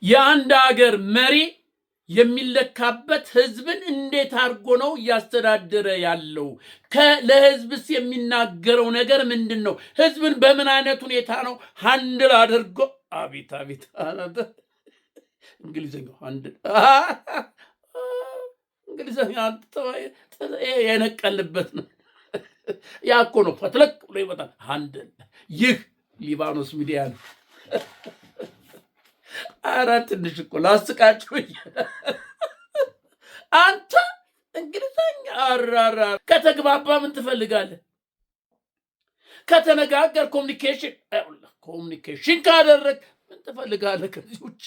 የአንድ ሀገር መሪ የሚለካበት ህዝብን እንዴት አድርጎ ነው እያስተዳደረ ያለው? ለህዝብስ የሚናገረው ነገር ምንድን ነው? ህዝብን በምን አይነት ሁኔታ ነው ሃንድል አድርጎ አቤት አቤት እንግሊዝኛው ሃንድል እንግሊዝኛ የነቀልበት ነው። ያኮ ነው ፈትለቅ ብሎ ይመጣል ሃንድል። ይህ ሊባኖስ ሚዲያ ነው። አራት ትንሽ እኮ ላስቃችሁ። አንተ እንግሊዝኛ አራራ ከተግባባ ምን ትፈልጋለህ? ከተነጋገር ኮሚኒኬሽን ካደረግ ምን ትፈልጋለህ? ከዚህ ውጭ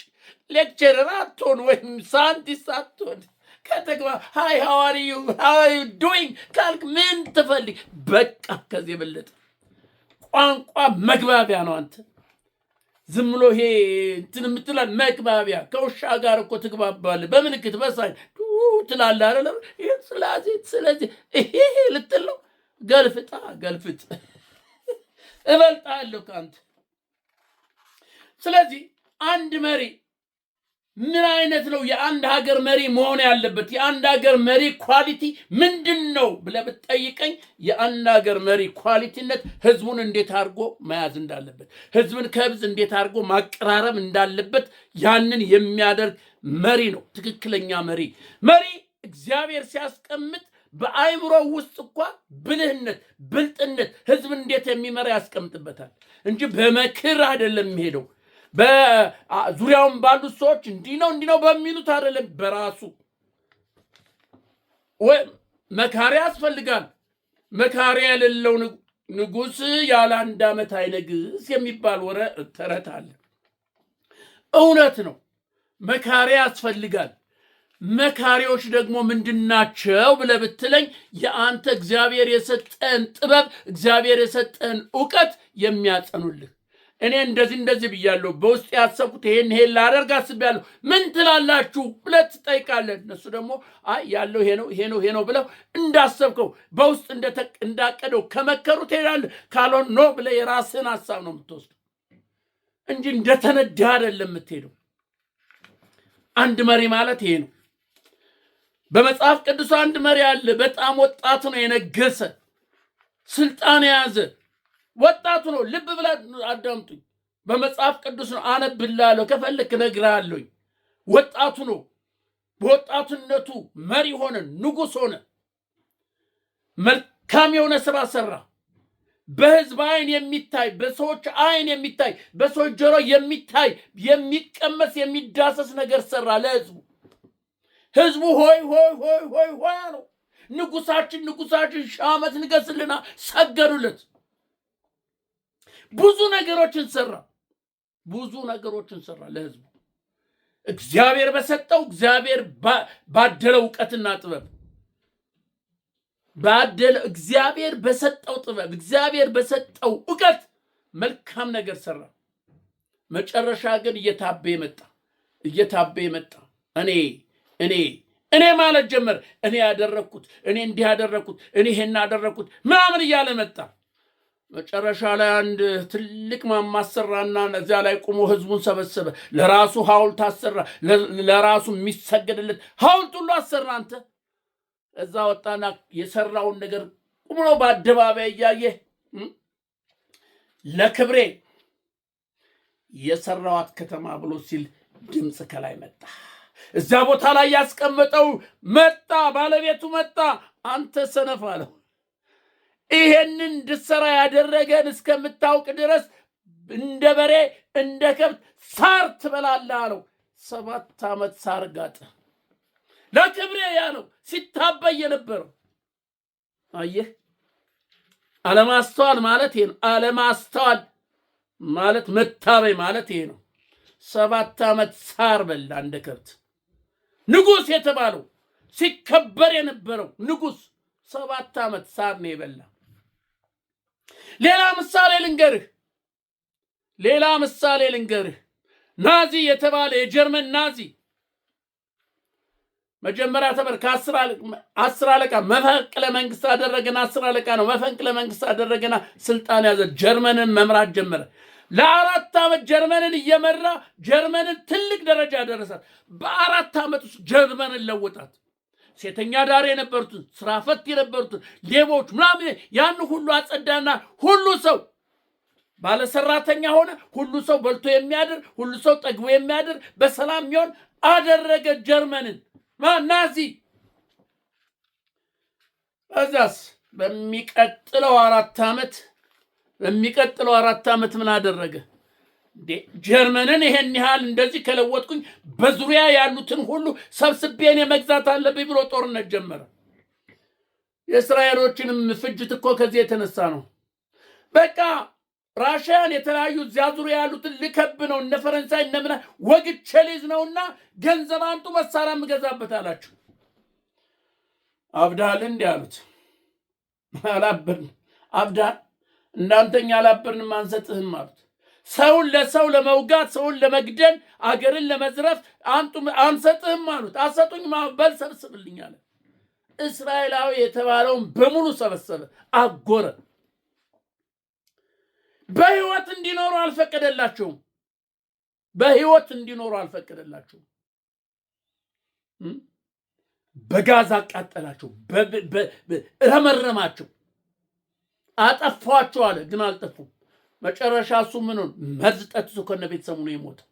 ሌክቸረር አትሆን ወይም ሳይንቲስት አትሆን። ከተግባባ ሃይ ሃው አር ዩ ዱይንግ ካልክ ምን ትፈልግ? በቃ ከዚህ የበለጠ ቋንቋ መግባቢያ ነው። አንተ ዝም ብሎ ይሄ እንትን የምትላል መግባቢያ። ከውሻ ጋር እኮ ትግባባለህ በምልክት በሳይ ትላለህ አይደለም? ስለዚህ ይሄ ልትል ነው። ገልፍጥ እበልጣለሁ ከአንተ። ስለዚህ አንድ መሪ ምን አይነት ነው? የአንድ ሀገር መሪ መሆን ያለበት የአንድ ሀገር መሪ ኳሊቲ ምንድን ነው ብለህ ብትጠይቀኝ፣ የአንድ ሀገር መሪ ኳሊቲነት ህዝቡን እንዴት አድርጎ መያዝ እንዳለበት፣ ህዝብን ከህዝብ እንዴት አድርጎ ማቀራረብ እንዳለበት ያንን የሚያደርግ መሪ ነው ትክክለኛ መሪ። እግዚአብሔር ሲያስቀምጥ በአይምሮ ውስጥ እንኳ ብልጥነት ህዝብን እንዴት የሚመራ ያስቀምጥበታል እንጂ በመክር አይደለም የሚሄደው። በዙሪያውን ባሉት ሰዎች እንዲህ ነው በሚሉት አይደለም። በራሱ መካሪ ያስፈልጋል። መካሪ የሌለው ንጉሥ ያለ 1 ዓመት አይነግስ የሚባል ተረት አለ። እውነት ነው። መካሪ ያስፈልጋል። መካሪዎች ደግሞ ምንድናቸው ብለህ ብትለኝ፣ የአንተ እግዚአብሔር የሰጠን ጥበብ፣ እግዚአብሔር የሰጠን ዕውቀት የሚያጸኑልህ። እኔ እንደዚህ ብያለሁ፣ በውስጥ ያሰብኩት ይሄን ላደርግ አስቤያለሁ፣ ምን ትላላችሁ ብለህ ትጠይቃለህ። እነሱ ደግሞ አይ ያለው ይሄ ነው ብለው እንዳሰብከው በውስጥ እንዳቀደው ከመከሩ ትሄዳለህ። ካልሆነ ኖ ብለህ የራስህን ሐሳብ ነው የምትወስደው እንጂ እንደተነዳ አይደለም የምትሄደው። አንድ መሪ ማለት ይሄ ነው። በመጽሐፍ ቅዱስ አንድ መሪ አለ። በጣም ወጣቱ ነው፣ የነገሰ ስልጣን የያዘ ወጣቱ ነው። ልብ ብላ አዳምጡኝ። በመጽሐፍ ቅዱስ ነው፣ አነብልሃለሁ፣ ከፈለክ እነግርሃለሁ። ወጣቱ ነው። በወጣቱነቱ መሪ ሆነ፣ ንጉሥ ሆነ። መልካም የሆነ ስራ ሰራ። በህዝብ አይን የሚታይ፣ በሰዎች አይን የሚታይ፣ በሰዎች ጆሮ የሚታይ፣ የሚቀመስ የሚዳሰስ ነገር ሰራ ለህዝቡ። ህዝቡ ሆይ ነው። ንጉሳችን 1000 ዓመት ንገስልና ሰገዱለት። ብዙ ነገሮችን ሰራ ለህዝቡ። እግዚአብሔር በሰጠው እግዚአብሔር ባደለው ዕውቀትና ጥበብ እግዚአብሔር በሰጠው ጥበብ እግዚአብሔር በሰጠው ዕውቀት መልካም ነገር ሰራ። መጨረሻ ግን እየታበየ መጣ። እኔ ማለት ጀመር። እኔ ያደረኩት፣ እኔ እንዲህ ያደረኩት፣ እኔ ይሄን ያደረኩት ምናምን እያለ መጣ። መጨረሻ ላይ አንድ ትልቅ ማማ አሰራና እዚያ ላይ ቆሞ ህዝቡን ሰበሰበ። ለራሱ ሐውልት አሰራ። ለራሱ የሚሰገድለት ሐውልት ሁሉ አሰራ። አንተ እዛ ወጣና የሰራውን ነገር ቁሞ በአደባባይ እያየ ለክብሬ የሰራዋት ከተማ ብሎ ሲል ድምፅ ከላይ መጣ። እዛ ቦታ ላይ ያስቀመጠው መጣ፣ ባለቤቱ መጣ። አንተ ሰነፍ አለው፣ ይሄንን እንድትሰራ ያደረገን እስከምታውቅ ድረስ እንደ በሬ እንደ ከብት ሳር ትበላለህ አለው። 7 ዓመት ሳር ጋጠ። ለክብሬ ያለው ሲታበይ የነበረው አየህ። አለማስተዋል ማለት ይሄ ነው። አለማስተዋል ማለት መታበይ ማለት ይሄ ነው። 7 ዓመት ሳር በላ እንደ ከብት። ንጉሥ የተባለው ሲከበር የነበረው ንጉሥ 7 ዓመት ሳር ነው የበላ። ሌላ ምሳሌ ልንገርህ። ናዚ የተባለ የጀርመን ናዚ መጀመሪያ ተመር ከ10 አለቃ መፈንቅለ መንግስት አደረገና 10 አለቃ ነው መፈንቅለ መንግስት አደረገና ስልጣን ያዘ። ጀርመንን መምራት ጀመረ። ለ4 ዓመት ጀርመንን እየመራ ጀርመንን ትልቅ ደረጃ ያደረሳት። በ4 ዓመት ውስጥ ጀርመንን ለወጣት። ሴተኛ ዳር የነበሩትን፣ ስራ ፈት የነበሩትን፣ ሌቦች ምናምን ያን ሁሉ አጸዳና ሁሉ ሰው ባለሰራተኛ ሆነ። ሁሉ ሰው በልቶ የሚያድር፣ ሁሉ ሰው ጠግቦ የሚያድር፣ በሰላም የሚሆን አደረገ ጀርመንን ናዚ። እዛስ በሚቀጥለው 4 ዓመት ምን አደረገ? ጀርመንን ይሄን ያህል እንደዚህ ከለወጥኩኝ በዙሪያ ያሉትን ሁሉ ሰብስቤን የመግዛት አለብኝ ብሎ ጦርነት ጀመረ። የእስራኤሎችንም ፍጅት እኮ ከዚህ የተነሳ ነው። በቃ ራሽያን የተለያዩ እዚያ ዙሪያ ያሉትን ልከብ ነው፣ እነ ፈረንሳይ እነ ምና ወግቼ ልይዝ ነውና ገንዘብ አንጡ መሳሪያ የምገዛበት አላቸው። አብዳል እንዲህ አሉት። አላበርን አብዳል እንዳንተኛ አላበርንም አንሰጥህም አሉት። ሰውን ለሰው ለመውጋት፣ ሰውን ለመግደል፣ አገርን ለመዝረፍ አንሰጥህም አሉት። አሰጡኝ በል ሰብስብልኝ አለ። እስራኤላዊ የተባለውን በሙሉ ሰበሰበ፣ አጎረ። በህይወት እንዲኖሩ አልፈቀደላቸውም። በጋዝ አቃጠላቸው፣ ረመረማቸው፣ አጠፏቸው አለ። ግን አልጠፉም። መጨረሻ እሱ ምኑን መርዝ ጠጥቶ ከነ ቤተሰቡ ነው የሞተው።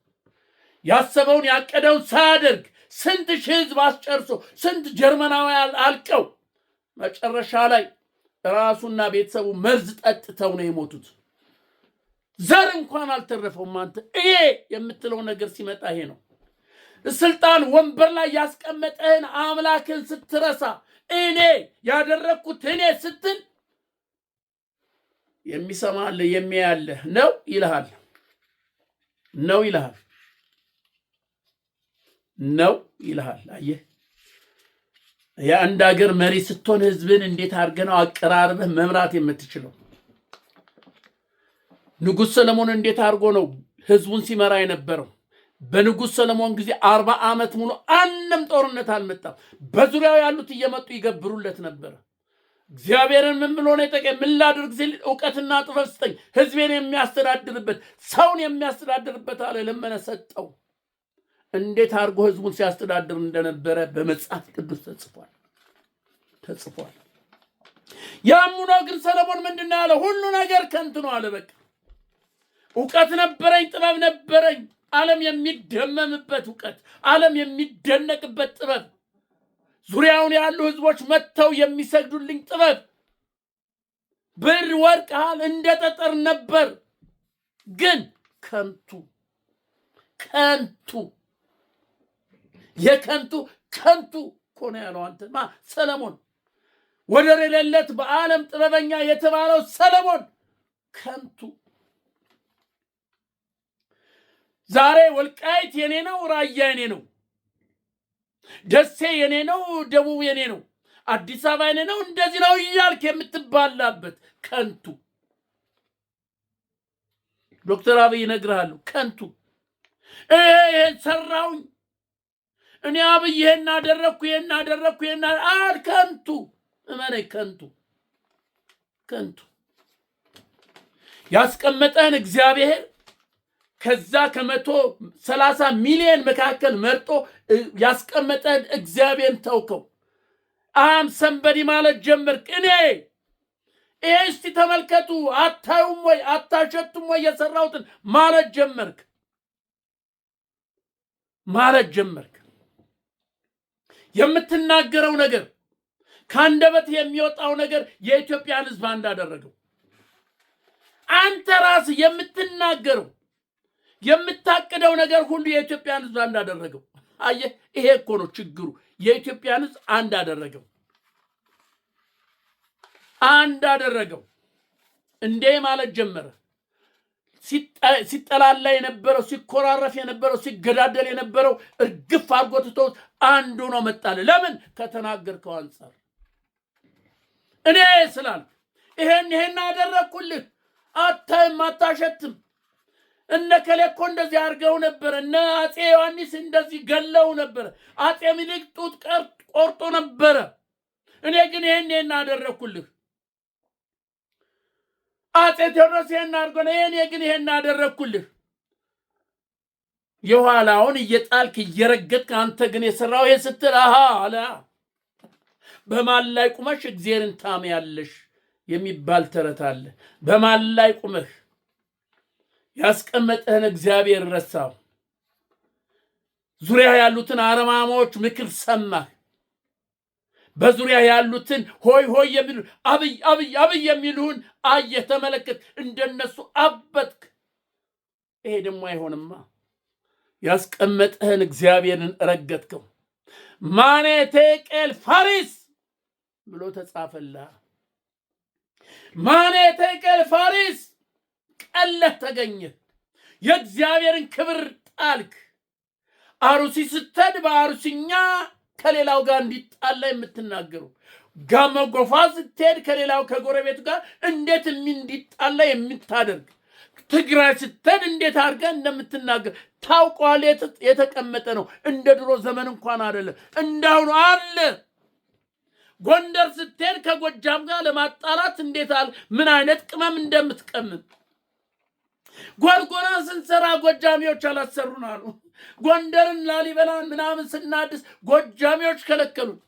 ያሰበውን ያቀደውን ሳያደርግ ስንት ሺህ ህዝብ አስጨርሶ ስንት ጀርመናዊ አልቀው መጨረሻ ላይ ራሱና ቤተሰቡ መርዝ ጠጥተው ነው የሞቱት። ዘር እንኳን አልተረፈውም። አንተ ይሄ የምትለው ነገር ሲመጣ ይሄ ነው። ስልጣን ወንበር ላይ ያስቀመጠህን አምላክን ስትረሳ፣ እኔ ያደረግኩት እኔ ስትል የሚሰማለ የሚያለ ነው ይልሃል። አየህ፣ የአንድ ሀገር መሪ ስትሆን ህዝብን እንዴት አድርገህ ነው አቀራርበህ መምራት የምትችለው? ንጉሥ ሰለሞን እንዴት አድርጎ ነው ህዝቡን ሲመራ የነበረው? በንጉሥ ሰለሞን ጊዜ 40 ዓመት ሙሉ አንድም ጦርነት አልመጣም። በዙሪያው ያሉት እየመጡ ይገብሩለት ነበር። እግዚአብሔርን ምን ብሎ ነው የጠየቀው? ምን ላድርግ ሲል እውቀትና ጥበብ ስጠኝ፣ ህዝቤን የሚያስተዳድርበት ሰውን የሚያስተዳድርበት አለ። ለመነ፣ ሰጠው። እንዴት አድርጎ ህዝቡን ሲያስተዳድር እንደነበረ በመጽሐፍ ቅዱስ ተጽፏል። ያም ሆኖ ግን ሰለሞን ምንድነው ያለው? ሁሉ ነገር ከንቱ ነው አለ። በቃ እውቀት ነበረኝ፣ ጥበብ ነበረኝ፣ ዓለም የሚደመምበት እውቀት፣ ዓለም የሚደነቅበት ጥበብ፣ ዙሪያውን ያሉ ህዝቦች መጥተው የሚሰግዱልኝ ጥበብ፣ ብር ወርቅ እንደ ጠጠር ነበር። ግን ከንቱ የከንቱ እኮ ነው ያለው። አንተ ሰለሞን ወደር የሌለት በዓለም ጥበበኛ የተባለው ሰለሞን ከንቱ። ዛሬ ወልቃይት የኔ ነው፣ ራያ የኔ ነው፣ ደሴ የኔ ነው፣ ደቡብ የኔ ነው፣ አዲስ አበባ የኔ ነው፣ እንደዚህ ነው እያልክ የምትባላበት ከንቱ። ዶክተር አብይ ይነግርሃሉ፣ ከንቱ። ይሄን ሰራውኝ እኔ አብይ ይሄን አደረኩ ከንቱ። እመነኝ፣ ከንቱ። ያስቀመጠህን እግዚአብሔር ከዛ 130 ሚሊዮን መካከል መርጦ ያስቀመጠህን እግዚአብሔርን ተውከው። አም ሰንበዲ ማለት ጀመርክ። እኔ ይሄ እስቲ ተመልከቱ፣ አታዩም ወይ አታሸቱም ወይ የሰራሁትን ማለት ጀመርክ። የምትናገረው ነገር ከአንደበት የሚወጣው ነገር የኢትዮጵያን ሕዝብ አንድ አደረገው። አንተ ራስህ የምትናገረው የምታቅደው ነገር ሁሉ የኢትዮጵያን ሕዝብ አንድ አደረገው። አየህ፣ ይሄ እኮ ነው ችግሩ። የኢትዮጵያን ሕዝብ አንድ አደረገው። እንዴ ማለት ጀመረ። ሲጠላላ የነበረው፣ ሲኮራረፍ የነበረው፣ ሲገዳደል የነበረው እርግፍ አርጎትቶ አንዱ ነው መጣለ። ለምን? ከተናገርከው አንፃር እኔ ስላልክ ይሄን አደረኩልህ። አታይም፣ አታሸትም። እነ ከሌ እኮ እንደዚህ አድርገው ነበር። እነ አፄ ዮሐንስ እንደዚህ ገለው ነበር። አፄ ምኒልክ ጡት ቆርጦ ነበረ። እኔ ግን ይሄን አደረኩልህ። አፄ ቴዎድሮስ ይሄን አድርጎ ነው እኔ ግን ይሄን አደረግኩልህ። የኋላውን እየጣልክ እየረገጥክ አንተ ግን የሰራው ይሄ ስትል አሃ አለ። በማን ላይ ቁመሽ እግዚአብሔርን ታምያለሽ የሚባል ተረት አለ። በማን ላይ ቁመህ ያስቀመጠህን እግዚአብሔር ረሳው። ዙሪያ ያሉትን አረማሞች ምክር ሰማህ። በዙሪያ ያሉትን ሆይ ሆይ የሚሉ አብይ አብይ አብይ የሚሉን አየህ፣ ተመለከት፣ እንደነሱ አበጥክ። ይሄ ደግሞ አይሆንማ። ያስቀመጠህን እግዚአብሔርን ረገጥከው። ማኔ ቴቄል ፋሪስ ብሎ ተጻፈልህ። ማኔ ቴቄል ፋሪስ ቀለህ ተገኘህ። የእግዚአብሔርን ክብር ጣልክ። አሩሲ ስትሄድ በአሩሲኛ ከሌላው ጋር እንዲጣላ የምትናገሩ፣ ጋሞ ጎፋ ስትሄድ ከሌላው ከጎረቤቱ ጋር እንዴት እንዲጣላ የምታደርግ፣ ትግራይ ስትሄድ እንዴት አድርገህ እንደምትናገር ታውቋል። የተቀመጠ ነው። እንደ ድሮ ዘመን እንኳን አይደለም፣ እንዳሁኑ አለ። ጎንደር ስትሄድ ከጎጃም ጋር ለማጣላት እንዴት አለ ምን አይነት ቅመም እንደምትቀምም። ጎርጎራ ስንሰራ ጎጃሚዎች አላሰሩን አሉ። ጎንደርን ላሊበላን ምናምን ስናድስ ጎጃሚዎች ከለከሉን።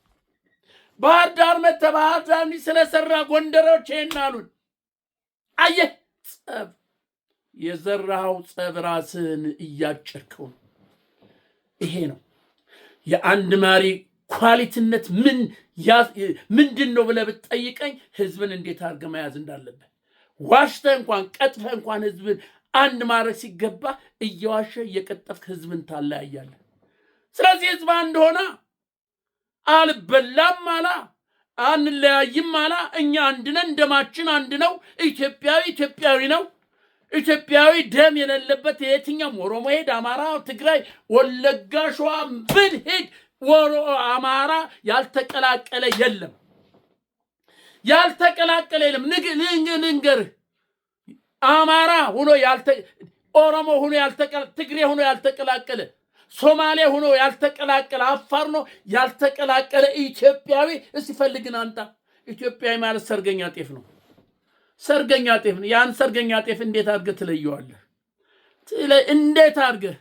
ባህር ዳር መተህ ባህር ዳር ስለሰራ ጎንደሮች ይሄን አሉን። አየህ፣ ጸብ የዘራኸው ጸብ ራስን እያጨርከው ነው። ይሄ ነው የአንድ መሪ ኳሊቲነት። ምንድን ነው ብለህ ብትጠይቀኝ ህዝብን እንዴት አድርገህ መያዝ እንዳለብህ፣ ዋሽተህ እንኳን ቀጥፈህ እንኳን ህዝብን አንድ ማድረግ ሲገባ እየዋሸ እየቀጠፍክ ህዝብን ታለያያለህ። ስለዚህ ህዝብ አንድ ሆና አልበላም አላ አንለያይም አላ። እኛ አንድ ነን፣ ደማችን አንድ ነው። ኢትዮጵያዊ ነው። ኢትዮጵያዊ ደም የሌለበት የትኛውም ኦሮሞ ሄድ፣ አማራ፣ ትግራይ፣ ወለጋ፣ ሸዋ ብል ሄድ አማራ ያልተቀላቀለ የለም። ያልተቀላቀለ የለም። ንገርህ አማራ ሆኖ ኦሮሞ ሆኖ ትግሬ ሆኖ ያልተቀላቀለ፣ ሶማሌ ሆኖ ያልተቀላቀለ፣ አፋር ነው ያልተቀላቀለ ኢትዮጵያዊ እስቲ ፈልግን አንጣ። ኢትዮጵያዊ ማለት ሰርገኛ ጤፍ ነው። ሰርገኛ ጤፍ ነው። ያን ሰርገኛ ጤፍ እንዴት አድርገህ ትለየዋለህ? እንዴት አድርገህ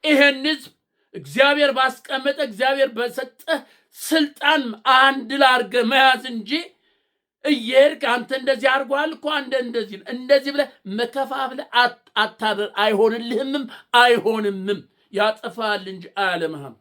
ይሄን ህዝብ እግዚአብሔር ባስቀመጠ እግዚአብሔር በሰጠህ ስልጣን አንድ ላድርገህ መያዝ እንጂ እየሄድክ አንተ እንደዚህ አድርጓል እኮ እንደዚህ ብለህ መከፋፍለህ አታደር። አይሆንልህምም፣ አይሆንምም። ያጠፋል እንጂ አያለምህም።